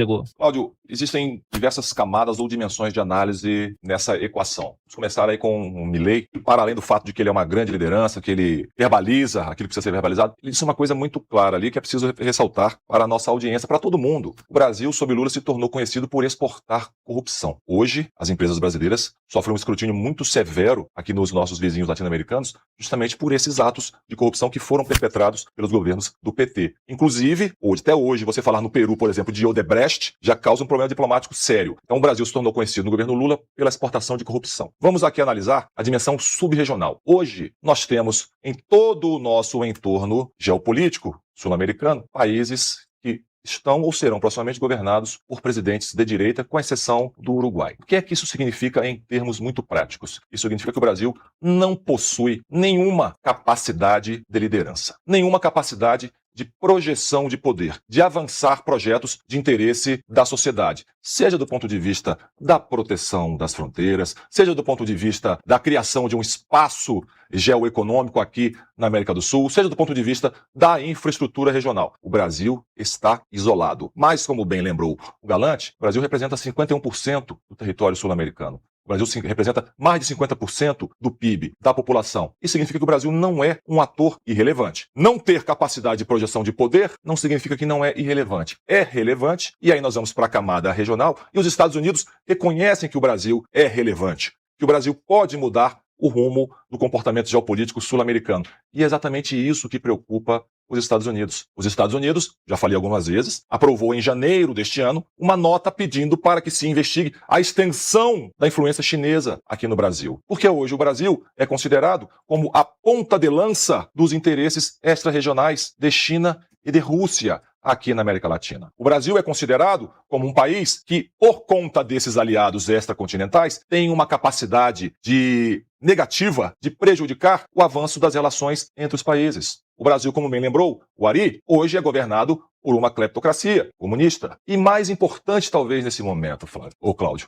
Pegou. Cláudio, existem diversas camadas ou dimensões de análise nessa equação. Vamos começar aí com o Milei. Para além do fato de que ele é uma grande liderança, que ele verbaliza aquilo que precisa ser verbalizado, ele disse uma coisa muito clara ali que é preciso ressaltar para a nossa audiência, para todo mundo. O Brasil, sob Lula, se tornou conhecido por exportar corrupção. Hoje, as empresas brasileiras sofrem um escrutínio muito severo aqui nos nossos vizinhos latino-americanos, justamente por esses atos de corrupção que foram perpetrados pelos governos do PT. Inclusive, até hoje, você falar no Peru, por exemplo, de Odebrecht, já causa um problema diplomático sério. Então o Brasil se tornou conhecido no governo Lula pela exportação de corrupção. Vamos aqui analisar a dimensão subregional. Hoje, nós temos em todo o nosso entorno geopolítico sul-americano países que estão ou serão proximamente governados por presidentes de direita, com exceção do Uruguai. O que é que isso significa em termos muito práticos? Isso significa que o Brasil não possui nenhuma capacidade de liderança, nenhuma capacidade de projeção de poder, de avançar projetos de interesse da sociedade, seja do ponto de vista da proteção das fronteiras, seja do ponto de vista da criação de um espaço geoeconômico aqui na América do Sul, seja do ponto de vista da infraestrutura regional. O Brasil está isolado. Mas, como bem lembrou o Galante, o Brasil representa 51% do território sul-americano. O Brasil representa mais de 50% do PIB da população. Isso significa que o Brasil não é um ator irrelevante. Não ter capacidade de projeção de poder não significa que não é irrelevante. É relevante, e aí nós vamos para a camada regional, e os Estados Unidos reconhecem que o Brasil é relevante, que o Brasil pode mudar o rumo do comportamento geopolítico sul-americano. E é exatamente isso que preocupa os Estados Unidos. Os Estados Unidos, já falei algumas vezes, aprovou em janeiro deste ano uma nota pedindo para que se investigue a extensão da influência chinesa aqui no Brasil. Porque hoje o Brasil é considerado como a ponta de lança dos interesses extra-regionais de China e de Rússia aqui na América Latina. O Brasil é considerado como um país que, por conta desses aliados extracontinentais, tem uma capacidade negativa de prejudicar o avanço das relações entre os países. O Brasil, como bem lembrou o Ari, hoje é governado por uma cleptocracia comunista. E mais importante, talvez, nesse momento, Cláudio,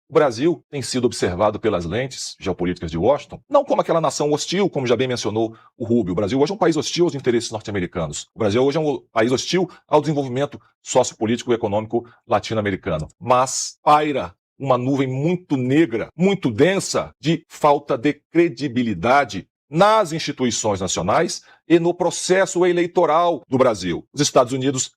o Brasil tem sido observado pelas lentes geopolíticas de Washington, não como aquela nação hostil, como já bem mencionou o Rubio. O Brasil hoje é um país hostil aos interesses norte-americanos. O Brasil hoje é um país hostil ao desenvolvimento sociopolítico e econômico latino-americano. Mas paira uma nuvem muito negra, muito densa, de falta de credibilidade nas instituições nacionais e no processo eleitoral do Brasil. Os Estados Unidos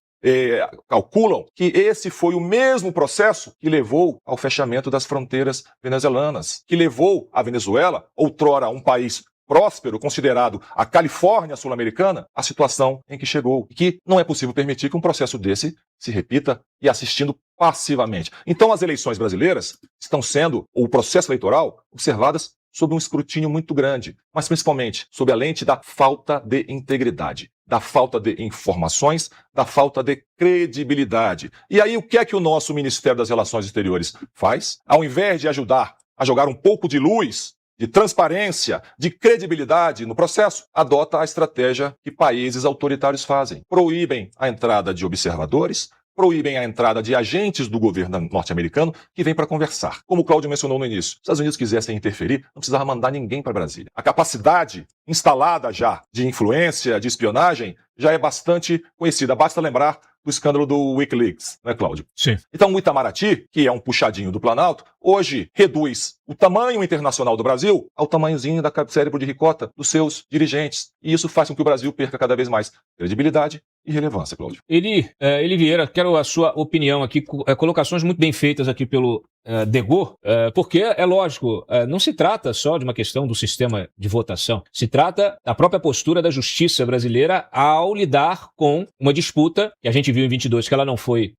calculam que esse foi o mesmo processo que levou ao fechamento das fronteiras venezuelanas, que levou a Venezuela, outrora um país próspero, considerado a Califórnia sul-americana, a situação em que chegou. E que não é possível permitir que um processo desse se repita e assistindo passivamente. Então as eleições brasileiras estão sendo, ou o processo eleitoral, observadas sob um escrutínio muito grande, mas principalmente sob a lente da falta de integridade, da falta de informações, da falta de credibilidade. E aí o que é que o nosso Ministério das Relações Exteriores faz? Ao invés de ajudar a jogar um pouco de luz, de transparência, de credibilidade no processo, adota a estratégia que países autoritários fazem. Proíbem a entrada de observadores, proíbem a entrada de agentes do governo norte-americano que vêm para conversar. Como o Cláudio mencionou no início, se os Estados Unidos quisessem interferir, não precisava mandar ninguém para Brasília. A capacidade instalada já de influência, de espionagem, já é bastante conhecida. Basta lembrar do escândalo do Wikileaks, né, Cláudio? Sim. Então o Itamaraty, que é um puxadinho do Planalto, hoje reduz o tamanho internacional do Brasil ao tamanhozinho da cérebro de ricota dos seus dirigentes. E isso faz com que o Brasil perca cada vez mais credibilidade e relevância, Cláudio. Eli Vieira, quero a sua opinião aqui, colocações muito bem feitas aqui pelo Degô, porque é lógico, não se trata só de uma questão do sistema de votação, se trata da própria postura da justiça brasileira ao lidar com uma disputa que a gente viu em 22, que ela não foi,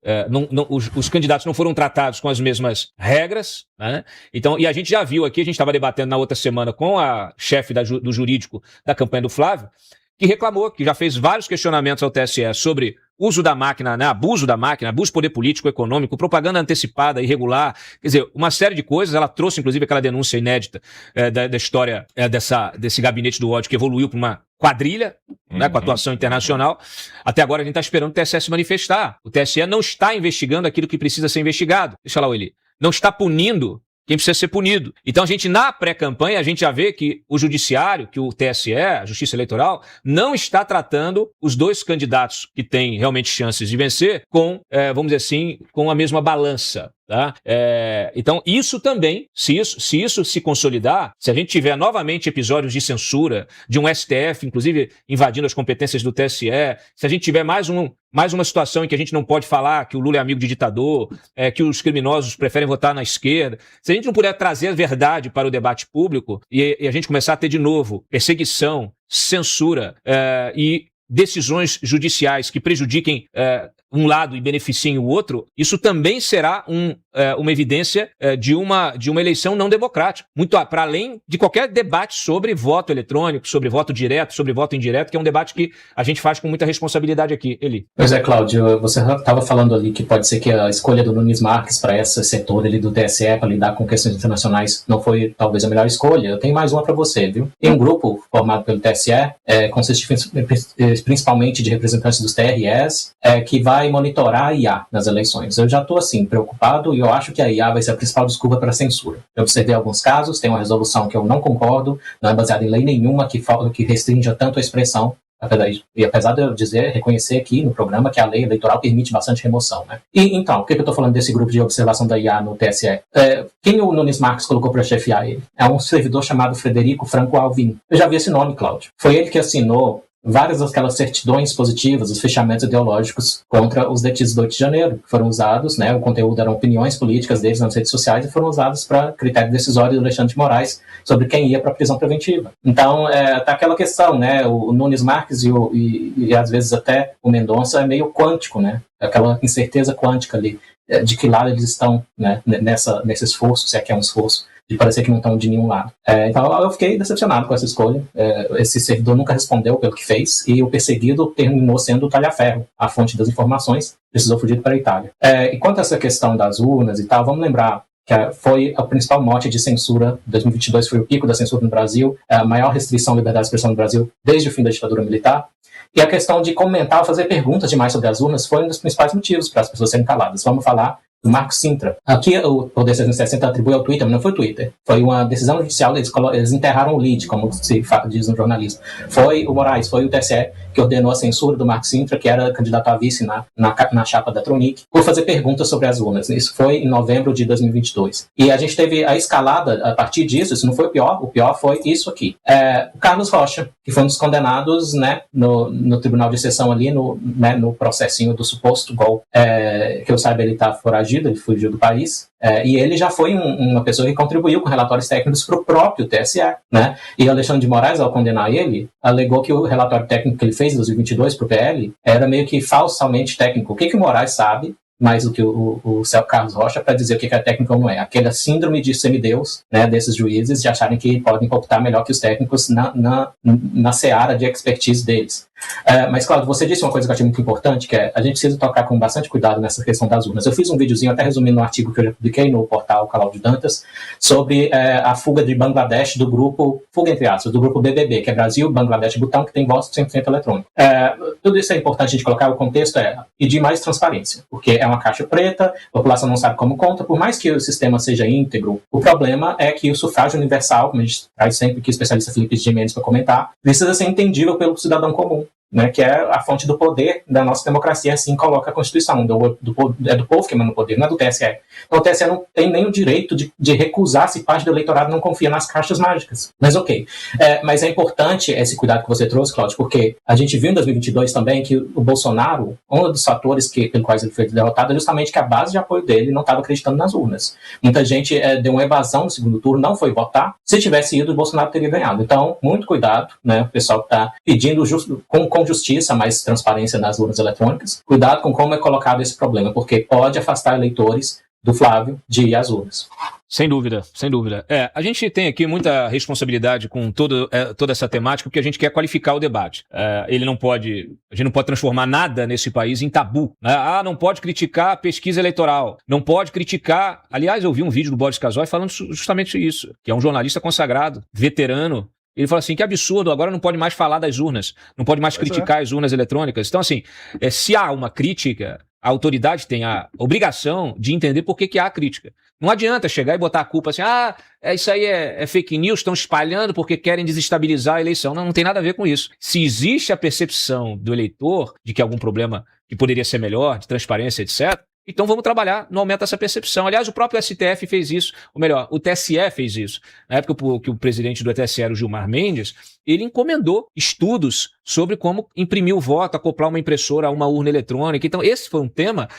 os candidatos não foram tratados com as mesmas regras, né? Então, e a gente já viu aqui, a gente estava debatendo na outra semana com a chefe do jurídico da campanha do Flávio, que reclamou, que já fez vários questionamentos ao TSE sobre uso da máquina, né, abuso da máquina, abuso de poder político, econômico, propaganda antecipada, irregular, quer dizer, uma série de coisas. Ela trouxe, inclusive, aquela denúncia inédita da história desse gabinete do ódio que evoluiu para uma quadrilha, né, com atuação internacional. Até agora a gente está esperando o TSE se manifestar. O TSE não está investigando aquilo que precisa ser investigado. Deixa lá, Eli. Não está punindo quem precisa ser punido. Então a gente, na pré-campanha, a gente já vê que o judiciário, que o TSE, a Justiça Eleitoral, não está tratando os dois candidatos que têm realmente chances de vencer com, vamos dizer assim, com a mesma balança. Tá? Então, isso também, se isso se consolidar, se a gente tiver novamente episódios de censura, de um STF, inclusive, invadindo as competências do TSE, se a gente tiver mais uma situação em que a gente não pode falar que o Lula é amigo de ditador, que os criminosos preferem votar na esquerda, se a gente não puder trazer a verdade para o debate público e a gente começar a ter de novo perseguição, censura e decisões judiciais que prejudiquem um lado e beneficiem o outro, isso também será uma evidência de uma eleição não democrática. Muito para além de qualquer debate sobre voto eletrônico, sobre voto direto, sobre voto indireto, que é um debate que a gente faz com muita responsabilidade aqui, Eli. Pois é, Cláudio, você estava falando ali que pode ser que a escolha do Nunes Marques para esse setor ali do TSE para lidar com questões internacionais não foi talvez a melhor escolha. Eu tenho mais uma para você, viu? Tem um grupo formado pelo TSE, consiste principalmente de representantes dos TREs, que vai monitorar a IA nas eleições. Eu já estou, assim, preocupado e eu acho que a IA vai ser a principal desculpa para a censura. Eu observei alguns casos, tem uma resolução que eu não concordo, não é baseada em lei nenhuma que restrinja tanto a expressão, apesar de eu reconhecer aqui no programa que a lei eleitoral permite bastante remoção, né? E então, por que eu estou falando desse grupo de observação da IA no TSE? Quem o Nunes Marques colocou para chefiar ele? É um servidor chamado Frederico Franco Alvim. Eu já vi esse nome, Cláudio. Foi ele que assinou várias daquelas certidões positivas, os fechamentos ideológicos contra os detidos do 8 de janeiro, que foram usados, né, o conteúdo eram opiniões políticas deles nas redes sociais e foram usados para critério decisório do Alexandre de Moraes sobre quem ia para a prisão preventiva. Então, tá aquela questão, né, o Nunes Marques e às vezes até o Mendonça é meio quântico, né, aquela incerteza quântica ali, de que lado eles estão, né, nesse esforço, se é que é um esforço, de parecer que não estão de nenhum lado. Então eu fiquei decepcionado com essa escolha. Esse servidor nunca respondeu pelo que fez e o perseguido terminou sendo o Talhaferro, a fonte das informações, precisou fugir para a Itália. E quanto a essa questão das urnas e tal, vamos lembrar que foi a principal mote de censura. 2022 foi o pico da censura no Brasil, a maior restrição à liberdade de expressão no Brasil desde o fim da ditadura militar. E a questão de comentar ou fazer perguntas demais sobre as urnas foi um dos principais motivos para as pessoas serem caladas. Vamos falar do Marco Sintra. Aqui o Poder 360 atribui ao Twitter, mas não foi o Twitter. Foi uma decisão judicial, eles enterraram o lead, como se diz no jornalismo. Foi o Moraes, foi o TSE que ordenou a censura do Marco Sintra, que era candidato a vice na chapa da Tronic, por fazer perguntas sobre as urnas. Isso foi em novembro de 2022. E a gente teve a escalada a partir disso, isso não foi o pior foi isso aqui. O Carlos Rocha, que foi um dos condenados, né, no tribunal de sessão ali, no processinho do suposto golpe, que eu saiba ele está foragido, ele fugiu do país, e ele já foi uma pessoa que contribuiu com relatórios técnicos para o próprio TSE, né? E Alexandre de Moraes, ao condenar ele, alegou que o relatório técnico que ele fez em 2022 para o PL era meio que falsamente técnico. O que o Moraes sabe mais do que o Carlos Rocha para dizer o que é técnico ou não é? Aquela síndrome de semideus, né, desses juízes de acharem que podem computar melhor que os técnicos na seara de expertise deles. Mas, Cláudio, você disse uma coisa que eu achei muito importante, que a gente precisa tocar com bastante cuidado nessa questão das urnas. Eu fiz um videozinho, até resumindo no artigo que eu já publiquei no portal Cláudio Dantas, sobre a fuga de Bangladesh do grupo, fuga entre aspas, do grupo BBB, que é Brasil, Bangladesh e Butão, que tem voto 100% eletrônico. Tudo isso é importante a gente colocar, o contexto pedir mais transparência, porque é uma caixa preta, a população não sabe como conta, por mais que o sistema seja íntegro, o problema é que o sufrágio universal, como a gente traz sempre que o especialista Felipe de Mendes para comentar, precisa ser entendível pelo cidadão comum, né, que é a fonte do poder da nossa democracia, assim coloca a Constituição, é do povo que manda o poder, não é do TSE. Então o TSE não tem nem o direito de recusar se parte do eleitorado não confia nas caixas mágicas. Mas ok. Mas é importante esse cuidado que você trouxe, Cláudio, porque a gente viu em 2022 também que o Bolsonaro, um dos fatores pelo quais ele foi derrotado é justamente que a base de apoio dele não estava acreditando nas urnas. Muita gente deu uma evasão no segundo turno, não foi votar. Se tivesse ido, o Bolsonaro teria ganhado. Então, muito cuidado, né? O pessoal que está pedindo com justiça, mais transparência nas urnas eletrônicas. Cuidado com como é colocado esse problema, porque pode afastar eleitores do Flávio de ir às urnas. Sem dúvida, sem dúvida. A gente tem aqui muita responsabilidade com toda essa temática, porque a gente quer qualificar o debate. A gente não pode transformar nada nesse país em tabu. Né? Não pode criticar a pesquisa eleitoral, não pode criticar... Aliás, eu vi um vídeo do Boris Casoy falando justamente isso, que é um jornalista consagrado, veterano. Ele fala assim, que absurdo, agora não pode mais falar das urnas, não pode mais criticar as urnas eletrônicas. Então, assim, se há uma crítica, a autoridade tem a obrigação de entender por que há crítica. Não adianta chegar e botar a culpa assim, isso aí é fake news, estão espalhando porque querem desestabilizar a eleição. Não tem nada a ver com isso. Se existe a percepção do eleitor de que algum problema que poderia ser melhor, de transparência, etc., então vamos trabalhar no aumento dessa percepção. Aliás, o próprio STF fez isso, ou melhor, o TSE fez isso. Na época que o presidente do TSE era o Gilmar Mendes, ele encomendou estudos sobre como imprimir o voto, acoplar uma impressora a uma urna eletrônica. Então, esse foi um tema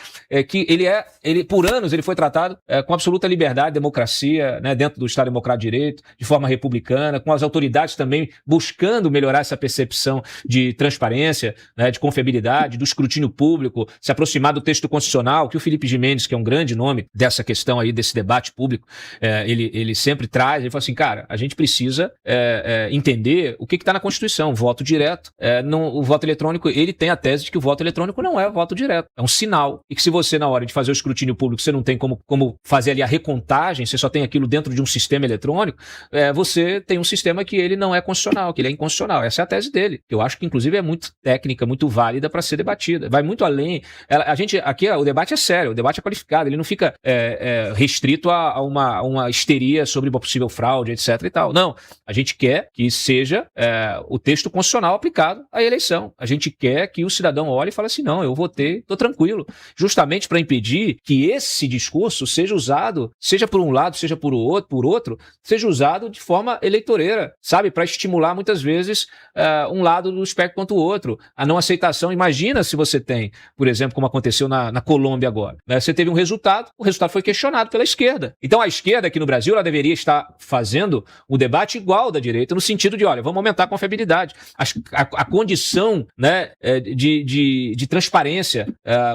que ele por anos ele foi tratado com absoluta liberdade, democracia, né, dentro do Estado Democrático de Direito, de forma republicana, com as autoridades também buscando melhorar essa percepção de transparência, né, de confiabilidade, do escrutínio público, se aproximar do texto constitucional, que o Felipe Gimenez, que é um grande nome dessa questão aí, desse debate público, ele sempre traz, ele fala assim, cara, a gente precisa entender o que está na Constituição, voto direto. O voto eletrônico, ele tem a tese de que o voto eletrônico não é voto direto, é um sinal, e que se você, na hora de fazer o escrutínio público, você não tem como fazer ali a recontagem, você só tem aquilo dentro de um sistema eletrônico, você tem um sistema que ele não é constitucional, que ele é inconstitucional. Essa é a tese dele, que eu acho que inclusive é muito técnica, muito válida para ser debatida, vai muito além. Aqui o debate é sério, o debate é qualificado, ele não fica restrito a uma histeria sobre uma possível fraude, etc e tal. Não, a gente quer que seja o texto constitucional aplicado à eleição. A gente quer que o cidadão olhe e fale assim, não, eu votei, tô tranquilo. Justamente para impedir que esse discurso seja usado, seja por um lado, seja por outro, seja usado de forma eleitoreira, sabe? Para estimular muitas vezes um lado do espectro quanto o outro. A não aceitação, imagina se você tem, por exemplo, como aconteceu na Colômbia agora, né? Você teve um resultado, o resultado foi questionado pela esquerda. Então a esquerda aqui no Brasil, ela deveria estar fazendo o debate igual da direita, no sentido de, olha, vamos aumentar a confiabilidade, a condição, né, de transparência,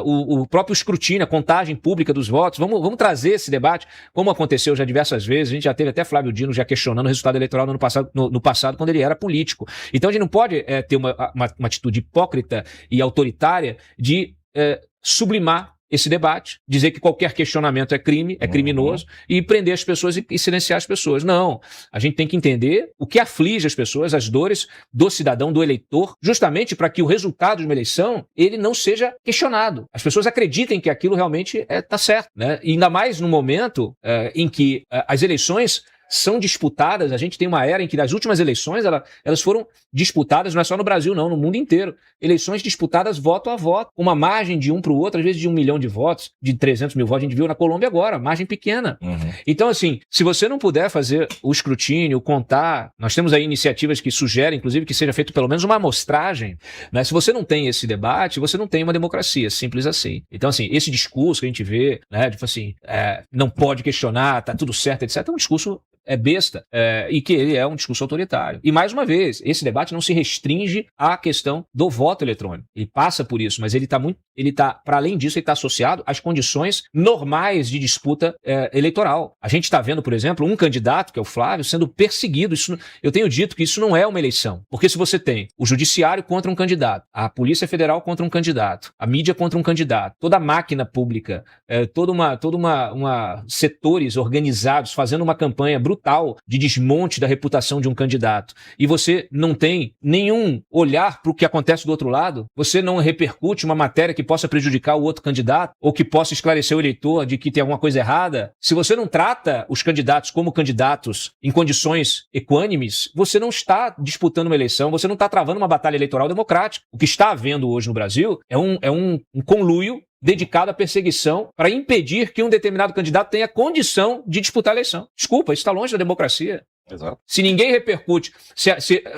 o próprio escrutínio, a contagem pública dos votos, vamos trazer esse debate, como aconteceu já diversas vezes, a gente já teve até Flávio Dino já questionando o resultado eleitoral no passado quando ele era político. Então a gente não pode ter uma atitude hipócrita e autoritária de sublimar esse debate, dizer que qualquer questionamento é crime, é criminoso, e prender as pessoas e silenciar as pessoas. Não, a gente tem que entender o que aflige as pessoas, as dores do cidadão, do eleitor, justamente para que o resultado de uma eleição, ele não seja questionado. As pessoas acreditem que aquilo realmente está certo, né? E ainda mais no momento em que as eleições são disputadas, a gente tem uma era em que nas últimas eleições elas foram disputadas, não é só no Brasil não, no mundo inteiro, eleições disputadas voto a voto, uma margem de um para o outro, às vezes de 1 milhão de votos, de 300 mil votos, a gente viu na Colômbia agora, margem pequena. Então assim, se você não puder fazer o escrutínio, contar, nós temos aí iniciativas que sugerem, inclusive, que seja feito pelo menos uma amostragem, né? Se você não tem esse debate, você não tem uma democracia, simples assim. Então assim, esse discurso que a gente vê, né, tipo assim, não pode questionar, tá tudo certo, etc, é um discurso besta, e que ele é um discurso autoritário. E mais uma vez, esse debate não se restringe à questão do voto eletrônico. Ele passa por isso, mas ele está, para além disso, ele está associado às condições normais de disputa eleitoral. A gente está vendo, por exemplo, um candidato, que é o Flávio, sendo perseguido. Eu tenho dito que isso não é uma eleição. Porque se você tem o judiciário contra um candidato, a Polícia Federal contra um candidato, a mídia contra um candidato, toda a máquina pública, toda uma setores organizados fazendo uma campanha brutal de desmonte da reputação de um candidato, e você não tem nenhum olhar para o que acontece do outro lado, você não repercute uma matéria que possa prejudicar o outro candidato, ou que possa esclarecer o eleitor de que tem alguma coisa errada, se você não trata os candidatos como candidatos em condições equânimes, você não está disputando uma eleição, você não está travando uma batalha eleitoral democrática. O que está havendo hoje no Brasil é um conluio dedicado à perseguição para impedir que um determinado candidato tenha condição de disputar a eleição. Desculpa, isso está longe da democracia. Exato. Se ninguém repercute, se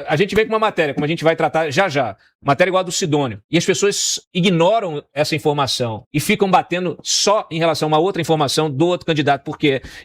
a gente vem com uma matéria, como a gente vai tratar já, matéria igual a do Sidônio, e as pessoas ignoram essa informação e ficam batendo só em relação a uma outra informação do outro candidato,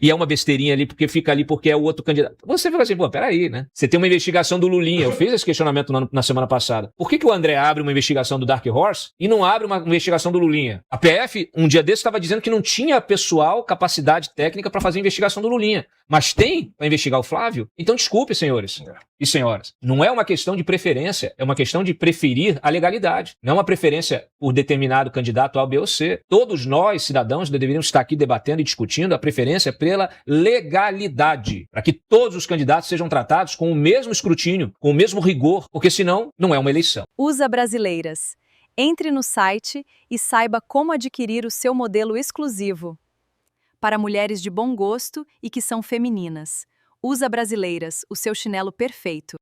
e é uma besteirinha ali, porque fica ali porque é o outro candidato. Você fica assim, peraí, né? Você tem uma investigação do Lulinha, eu fiz esse questionamento na semana passada. Por que o André abre uma investigação do Dark Horse e não abre uma investigação do Lulinha? A PF, um dia desse, estava dizendo que não tinha pessoal, capacidade técnica para fazer a investigação do Lulinha, mas tem para investigar o Flávio? Então, desculpe, senhores e senhoras, não é uma questão de preferência, é uma questão de preferir a legalidade. Não é uma preferência por determinado candidato A, B ou C. Todos nós, cidadãos, deveríamos estar aqui debatendo e discutindo a preferência pela legalidade, para que todos os candidatos sejam tratados com o mesmo escrutínio, com o mesmo rigor, porque senão não é uma eleição. USA Brasileiras. Entre no site e saiba como adquirir o seu modelo exclusivo. para mulheres de bom gosto e que são femininas. Usa Brasileiras, o seu chinelo perfeito.